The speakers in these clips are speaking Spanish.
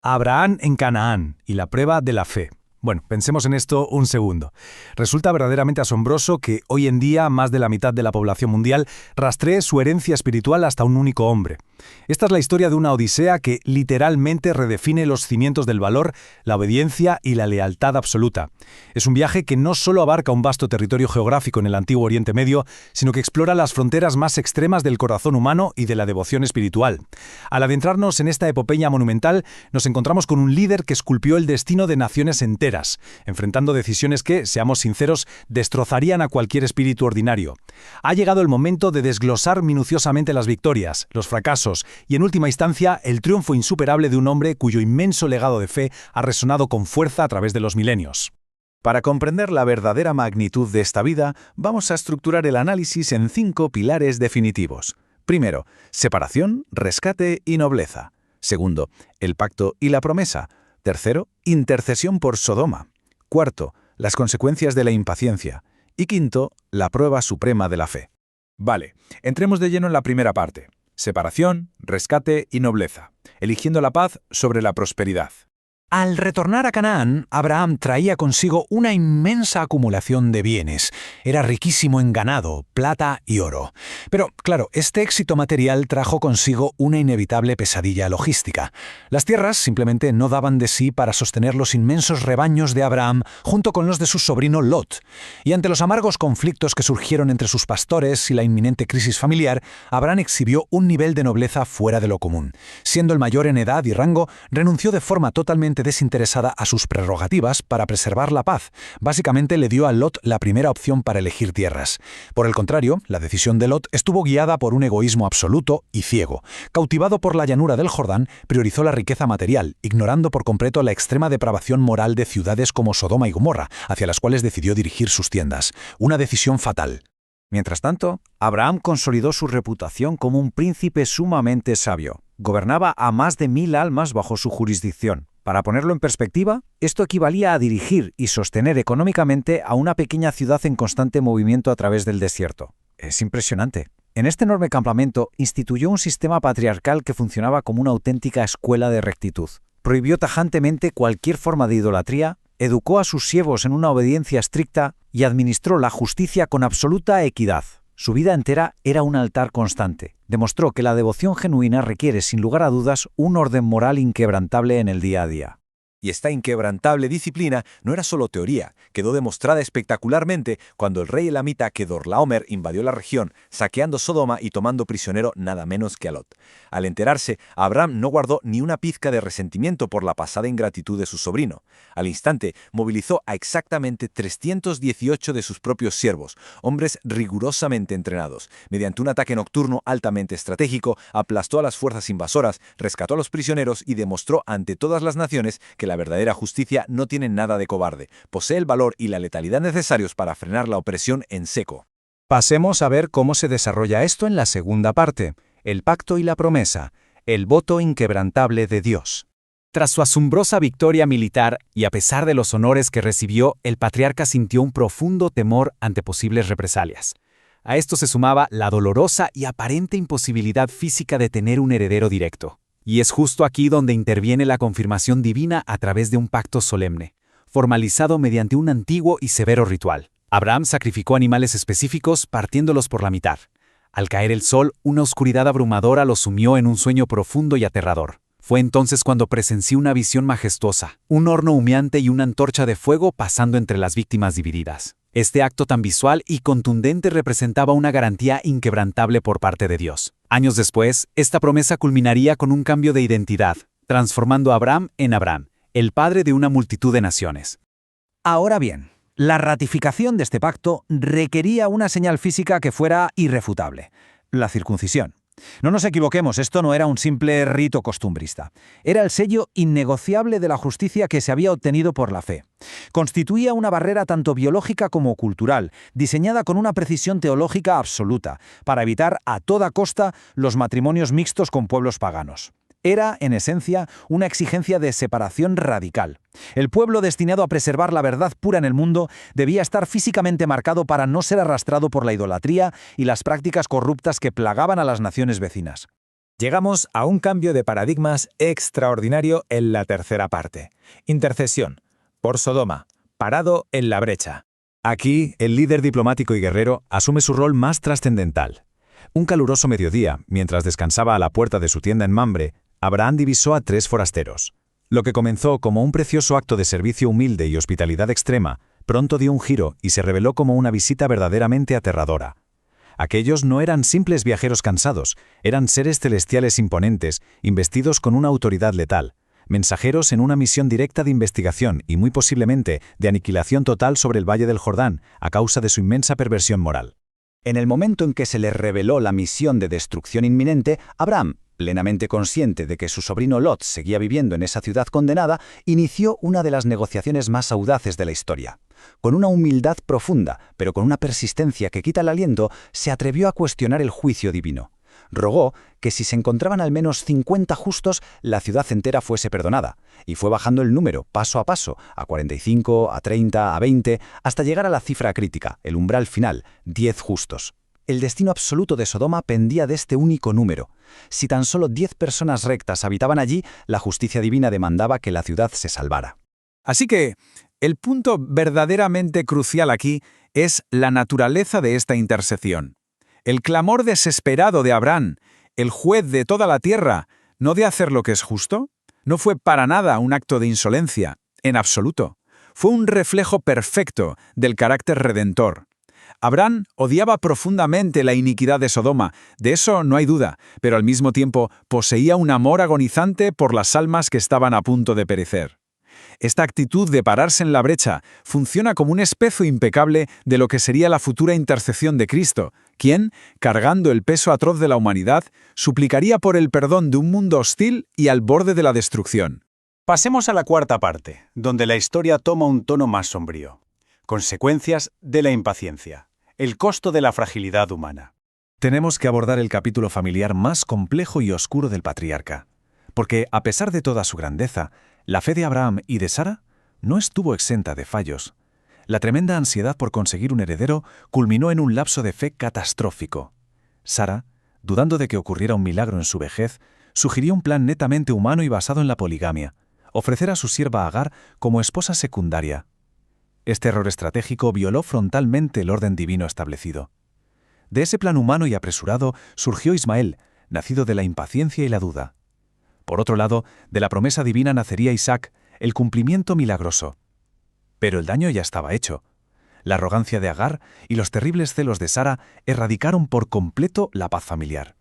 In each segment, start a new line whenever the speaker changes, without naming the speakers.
Abraham en Canaán y la prueba de la fe. Bueno, pensemos en esto un segundo. Resulta verdaderamente asombroso que hoy en día más de la mitad de la población mundial rastree su herencia espiritual hasta un único hombre. Esta es la historia de una odisea que literalmente redefine los cimientos del valor, la obediencia y la lealtad absoluta. Es un viaje que no solo abarca un vasto territorio geográfico en el antiguo Oriente Medio, sino que explora las fronteras más extremas del corazón humano y de la devoción espiritual. Al adentrarnos en esta epopeya monumental, nos encontramos con un líder que esculpió el destino de naciones enteras, enfrentando decisiones que, seamos sinceros, destrozarían a cualquier espíritu ordinario. Ha llegado el momento de desglosar minuciosamente las victorias, los fracasos y, en última instancia, el triunfo insuperable de un hombre cuyo inmenso legado de fe ha resonado con fuerza a través de los milenios.
Para comprender la verdadera magnitud de esta vida, vamos a estructurar el análisis en 5 pilares definitivos. Primero, separación, rescate y nobleza. Segundo, el pacto y la promesa. Tercero, intercesión por Sodoma. Cuarto, las consecuencias de la impaciencia. Y quinto, la prueba suprema de la fe. Vale, entremos de lleno en la primera parte. Separación, rescate y nobleza. Eligiendo la paz sobre la prosperidad.
Al retornar a Canaán, Abraham traía consigo una inmensa acumulación de bienes. Era riquísimo en ganado, plata y oro. Pero, claro, este éxito material trajo consigo una inevitable pesadilla logística. Las tierras simplemente no daban de sí para sostener los inmensos rebaños de Abraham junto con los de su sobrino Lot. Y ante los amargos conflictos que surgieron entre sus pastores y la inminente crisis familiar, Abraham exhibió un nivel de nobleza fuera de lo común. Siendo el mayor en edad y rango, renunció de forma totalmente desinteresada a sus prerrogativas para preservar la paz. Básicamente le dio a Lot la primera opción para elegir tierras. Por el contrario, la decisión de Lot estuvo guiada por un egoísmo absoluto y ciego. Cautivado por la llanura del Jordán, priorizó la riqueza material, ignorando por completo la extrema depravación moral de ciudades como Sodoma y Gomorra, hacia las cuales decidió dirigir sus tiendas. Una decisión fatal.
Mientras tanto, Abraham consolidó su reputación como un príncipe sumamente sabio. Gobernaba a más de 1000 almas bajo su jurisdicción. Para ponerlo en perspectiva, esto equivalía a dirigir y sostener económicamente a una pequeña ciudad en constante movimiento a través del desierto. Es impresionante. En este enorme campamento instituyó un sistema patriarcal que funcionaba como una auténtica escuela de rectitud. Prohibió tajantemente cualquier forma de idolatría, educó a sus siervos en una obediencia estricta y administró la justicia con absoluta equidad. Su vida entera era un altar constante. Demostró que la devoción genuina requiere, sin lugar a dudas, un orden moral inquebrantable en el día a día.
Y esta inquebrantable disciplina no era solo teoría, quedó demostrada espectacularmente cuando el rey elamita Kedorlaomer invadió la región, saqueando Sodoma y tomando prisionero nada menos que a Lot. Al enterarse, Abraham no guardó ni una pizca de resentimiento por la pasada ingratitud de su sobrino. Al instante, movilizó a exactamente 318 de sus propios siervos, hombres rigurosamente entrenados. Mediante un ataque nocturno altamente estratégico, aplastó a las fuerzas invasoras, rescató a los prisioneros y demostró ante todas las naciones que la verdadera justicia no tiene nada de cobarde, posee el valor y la letalidad necesarios para frenar la opresión en seco.
Pasemos a ver cómo se desarrolla esto en la segunda parte, el pacto y la promesa, el voto inquebrantable de Dios. Tras su asombrosa victoria militar y a pesar de los honores que recibió, el patriarca sintió un profundo temor ante posibles represalias. A esto se sumaba la dolorosa y aparente imposibilidad física de tener un heredero directo. Y es justo aquí donde interviene la confirmación divina a través de un pacto solemne, formalizado mediante un antiguo y severo ritual. Abraham sacrificó animales específicos partiéndolos por la mitad. Al caer el sol, una oscuridad abrumadora lo sumió en un sueño profundo y aterrador. Fue entonces cuando presenció una visión majestuosa, un horno humeante y una antorcha de fuego pasando entre las víctimas divididas. Este acto tan visual y contundente representaba una garantía inquebrantable por parte de Dios. Años después, esta promesa culminaría con un cambio de identidad, transformando a Abraham en Abraham, el padre de una multitud de naciones.
Ahora bien, la ratificación de este pacto requería una señal física que fuera irrefutable: la circuncisión. No nos equivoquemos, esto no era un simple rito costumbrista. Era el sello innegociable de la justicia que se había obtenido por la fe. Constituía una barrera tanto biológica como cultural, diseñada con una precisión teológica absoluta, para evitar a toda costa los matrimonios mixtos con pueblos paganos. Era, en esencia, una exigencia de separación radical. El pueblo destinado a preservar la verdad pura en el mundo debía estar físicamente marcado para no ser arrastrado por la idolatría y las prácticas corruptas que plagaban a las naciones vecinas.
Llegamos a un cambio de paradigmas extraordinario en la tercera parte. Intercesión. Por Sodoma. Parado en la brecha.
Aquí, el líder diplomático y guerrero asume su rol más trascendental. Un caluroso mediodía, mientras descansaba a la puerta de su tienda en Mamre, Abraham divisó a 3 forasteros. Lo que comenzó como un precioso acto de servicio humilde y hospitalidad extrema, pronto dio un giro y se reveló como una visita verdaderamente aterradora. Aquellos no eran simples viajeros cansados, eran seres celestiales imponentes, investidos con una autoridad letal, mensajeros en una misión directa de investigación y muy posiblemente de aniquilación total sobre el Valle del Jordán a causa de su inmensa perversión moral. En el momento en que se le reveló la misión de destrucción inminente, Abraham, plenamente consciente de que su sobrino Lot seguía viviendo en esa ciudad condenada, inició una de las negociaciones más audaces de la historia. Con una humildad profunda, pero con una persistencia que quita el aliento, se atrevió a cuestionar el juicio divino. Rogó que si se encontraban al menos 50 justos, la ciudad entera fuese perdonada, y fue bajando el número, paso, a 45, a 30, a 20, hasta llegar a la cifra crítica, el umbral final, 10 justos. El destino absoluto de Sodoma pendía de este único número. Si tan solo 10 personas rectas habitaban allí, la justicia divina demandaba que la ciudad se salvara.
Así que, el punto verdaderamente crucial aquí es la naturaleza de esta intercesión. El clamor desesperado de Abraham, el juez de toda la tierra, ¿no de hacer lo que es justo? No fue para nada un acto de insolencia, en absoluto. Fue un reflejo perfecto del carácter redentor. Abraham odiaba profundamente la iniquidad de Sodoma, de eso no hay duda, pero al mismo tiempo poseía un amor agonizante por las almas que estaban a punto de perecer. Esta actitud de pararse en la brecha funciona como un espejo impecable de lo que sería la futura intercesión de Cristo, quien, cargando el peso atroz de la humanidad, suplicaría por el perdón de un mundo hostil y al borde de la destrucción.
Pasemos a la cuarta parte, donde la historia toma un tono más sombrío. Consecuencias de la impaciencia. El costo de la fragilidad humana.
Tenemos que abordar el capítulo familiar más complejo y oscuro del patriarca, porque, a pesar de toda su grandeza, la fe de Abraham y de Sara no estuvo exenta de fallos. La tremenda ansiedad por conseguir un heredero culminó en un lapso de fe catastrófico. Sara, dudando de que ocurriera un milagro en su vejez, sugirió un plan netamente humano y basado en la poligamia, ofrecer a su sierva Agar como esposa secundaria. Este error estratégico violó frontalmente el orden divino establecido. De ese plan humano y apresurado surgió Ismael, nacido de la impaciencia y la duda. Por otro lado, de la promesa divina nacería Isaac, el cumplimiento milagroso. Pero el daño ya estaba hecho. La arrogancia de Agar y los terribles celos de Sara erradicaron por completo la paz familiar.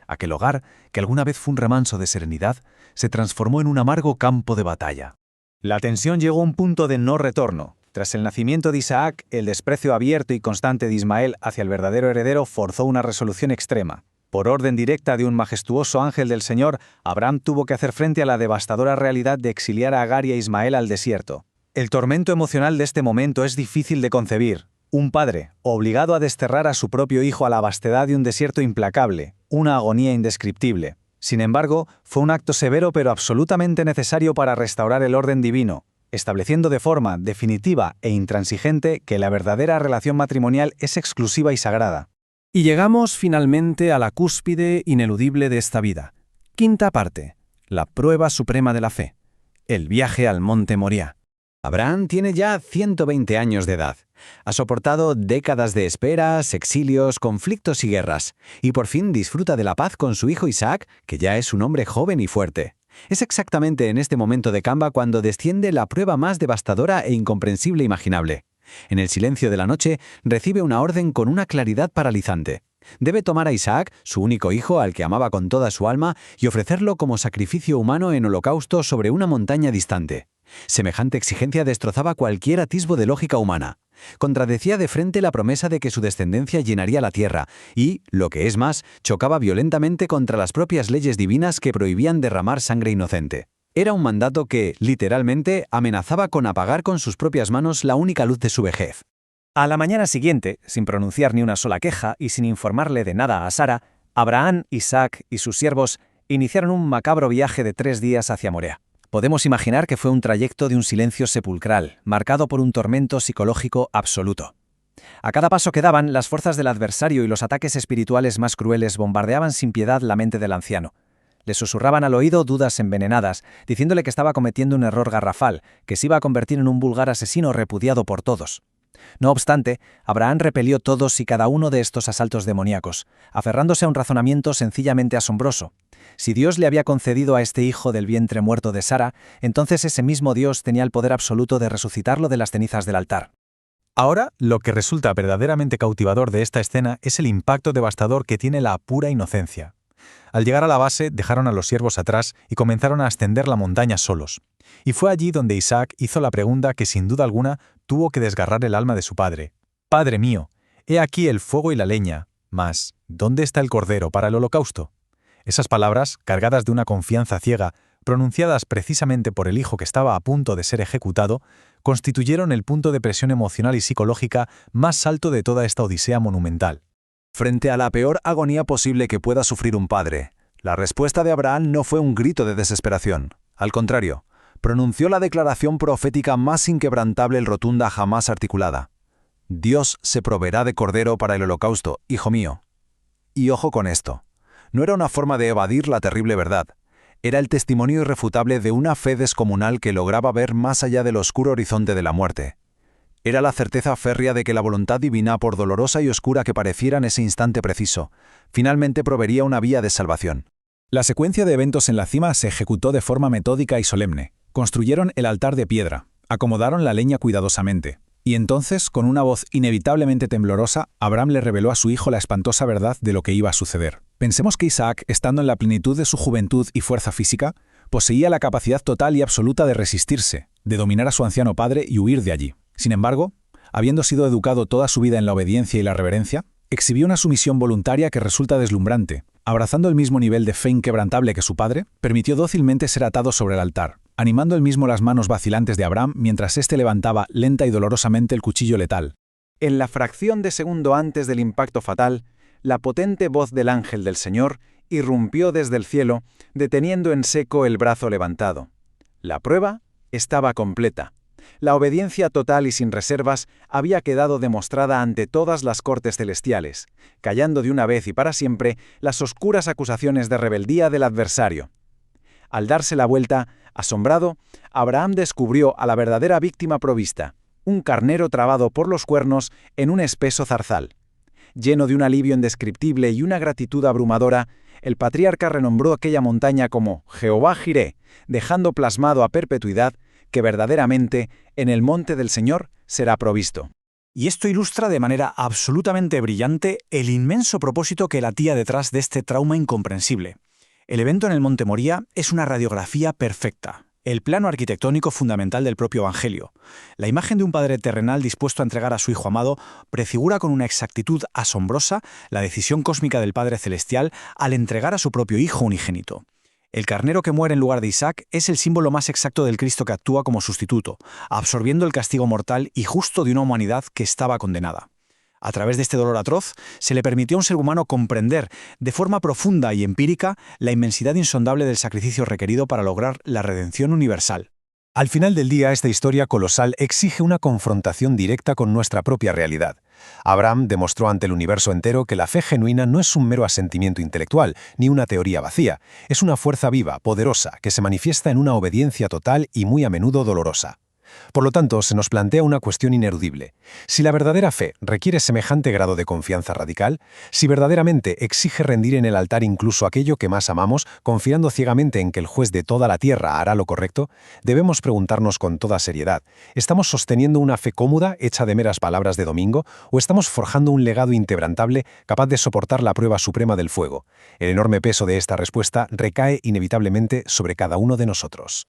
Aquel hogar, que alguna vez fue un remanso de serenidad, se transformó en un amargo campo de batalla.
La tensión llegó a un punto de no retorno. Tras el nacimiento de Isaac, el desprecio abierto y constante de Ismael hacia el verdadero heredero forzó una resolución extrema. Por orden directa de un majestuoso ángel del Señor, Abraham tuvo que hacer frente a la devastadora realidad de exiliar a Agar y a Ismael al desierto. El tormento emocional de este momento es difícil de concebir. Un padre, obligado a desterrar a su propio hijo a la vastedad de un desierto implacable, una agonía indescriptible. Sin embargo, fue un acto severo pero absolutamente necesario para restaurar el orden divino, estableciendo de forma definitiva e intransigente que la verdadera relación matrimonial es exclusiva y sagrada.
Y llegamos finalmente a la cúspide ineludible de esta vida. Quinta parte. La prueba suprema de la fe. El viaje al monte Moriah.
Abraham tiene ya 120 años de edad. Ha soportado décadas de esperas, exilios, conflictos y guerras, y por fin disfruta de la paz con su hijo Isaac, que ya es un hombre joven y fuerte. Es exactamente en este momento de camba cuando desciende la prueba más devastadora e incomprensible imaginable. En el silencio de la noche, recibe una orden con una claridad paralizante. Debe tomar a Isaac, su único hijo al que amaba con toda su alma, y ofrecerlo como sacrificio humano en holocausto sobre una montaña distante. Semejante exigencia destrozaba cualquier atisbo de lógica humana. Contradecía de frente la promesa de que su descendencia llenaría la tierra y, lo que es más, chocaba violentamente contra las propias leyes divinas que prohibían derramar sangre inocente. Era un mandato que, literalmente, amenazaba con apagar con sus propias manos la única luz de su vejez.
A la mañana siguiente, sin pronunciar ni una sola queja y sin informarle de nada a Sara, Abraham, Isaac y sus siervos iniciaron un macabro viaje de 3 días hacia Moriah. Podemos imaginar que fue un trayecto de un silencio sepulcral, marcado por un tormento psicológico absoluto. A cada paso que daban, las fuerzas del adversario y los ataques espirituales más crueles bombardeaban sin piedad la mente del anciano. Le susurraban al oído dudas envenenadas, diciéndole que estaba cometiendo un error garrafal, que se iba a convertir en un vulgar asesino repudiado por todos. No obstante, Abraham repelió todos y cada uno de estos asaltos demoníacos, aferrándose a un razonamiento sencillamente asombroso. Si Dios le había concedido a este hijo del vientre muerto de Sara, entonces ese mismo Dios tenía el poder absoluto de resucitarlo de las cenizas del altar.
Ahora, lo que resulta verdaderamente cautivador de esta escena es el impacto devastador que tiene la pura inocencia. Al llegar a la base, dejaron a los siervos atrás y comenzaron a ascender la montaña solos. Y fue allí donde Isaac hizo la pregunta que sin duda alguna tuvo que desgarrar el alma de su padre. «Padre mío, he aquí el fuego y la leña, mas ¿dónde está el cordero para el holocausto?». Esas palabras, cargadas de una confianza ciega, pronunciadas precisamente por el hijo que estaba a punto de ser ejecutado, constituyeron el punto de presión emocional y psicológica más alto de toda esta odisea monumental.
Frente a la peor agonía posible que pueda sufrir un padre, la respuesta de Abraham no fue un grito de desesperación. Al contrario, pronunció la declaración profética más inquebrantable y rotunda jamás articulada. «Dios se proveerá de cordero para el holocausto, hijo mío». Y ojo con esto. No era una forma de evadir la terrible verdad. Era el testimonio irrefutable de una fe descomunal que lograba ver más allá del oscuro horizonte de la muerte. Era la certeza férrea de que la voluntad divina, por dolorosa y oscura que pareciera en ese instante preciso, finalmente proveería una vía de salvación. La secuencia de eventos en la cima se ejecutó de forma metódica y solemne. Construyeron el altar de piedra, acomodaron la leña cuidadosamente. Y entonces, con una voz inevitablemente temblorosa, Abraham le reveló a su hijo la espantosa verdad de lo que iba a suceder. Pensemos que Isaac, estando en la plenitud de su juventud y fuerza física, poseía la capacidad total y absoluta de resistirse, de dominar a su anciano padre y huir de allí. Sin embargo, habiendo sido educado toda su vida en la obediencia y la reverencia, exhibió una sumisión voluntaria que resulta deslumbrante. Abrazando el mismo nivel de fe inquebrantable que su padre, permitió dócilmente ser atado sobre el altar, animando él mismo las manos vacilantes de Abraham mientras éste levantaba lenta y dolorosamente el cuchillo letal. En la fracción de segundo antes del impacto fatal, la potente voz del ángel del Señor irrumpió desde el cielo, deteniendo en seco el brazo levantado. La prueba estaba completa. La obediencia total y sin reservas había quedado demostrada ante todas las cortes celestiales, callando de una vez y para siempre las oscuras acusaciones de rebeldía del adversario. Al darse la vuelta, asombrado, Abraham descubrió a la verdadera víctima provista, un carnero trabado por los cuernos en un espeso zarzal. Lleno de un alivio indescriptible y una gratitud abrumadora, el patriarca renombró aquella montaña como Jehová Jiré, dejando plasmado a perpetuidad que verdaderamente en el monte del Señor será provisto.
Y esto ilustra de manera absolutamente brillante el inmenso propósito que latía detrás de este trauma incomprensible. El evento en el Monte Moría es una radiografía perfecta, el plano arquitectónico fundamental del propio Evangelio. La imagen de un padre terrenal dispuesto a entregar a su hijo amado prefigura con una exactitud asombrosa la decisión cósmica del Padre Celestial al entregar a su propio hijo unigénito. El carnero que muere en lugar de Isaac es el símbolo más exacto del Cristo que actúa como sustituto, absorbiendo el castigo mortal y justo de una humanidad que estaba condenada. A través de este dolor atroz, se le permitió a un ser humano comprender, de forma profunda y empírica, la inmensidad insondable del sacrificio requerido para lograr la redención universal. Al final del día, esta historia colosal exige una confrontación directa con nuestra propia realidad. Abraham demostró ante el universo entero que la fe genuina no es un mero asentimiento intelectual, ni una teoría vacía. Es una fuerza viva, poderosa, que se manifiesta en una obediencia total y muy a menudo dolorosa. Por lo tanto, se nos plantea una cuestión ineludible. Si la verdadera fe requiere semejante grado de confianza radical, si verdaderamente exige rendir en el altar incluso aquello que más amamos, confiando ciegamente en que el juez de toda la tierra hará lo correcto, debemos preguntarnos con toda seriedad, ¿estamos sosteniendo una fe cómoda, hecha de meras palabras de domingo, o estamos forjando un legado inquebrantable capaz de soportar la prueba suprema del fuego? El enorme peso de esta respuesta recae inevitablemente sobre cada uno de nosotros.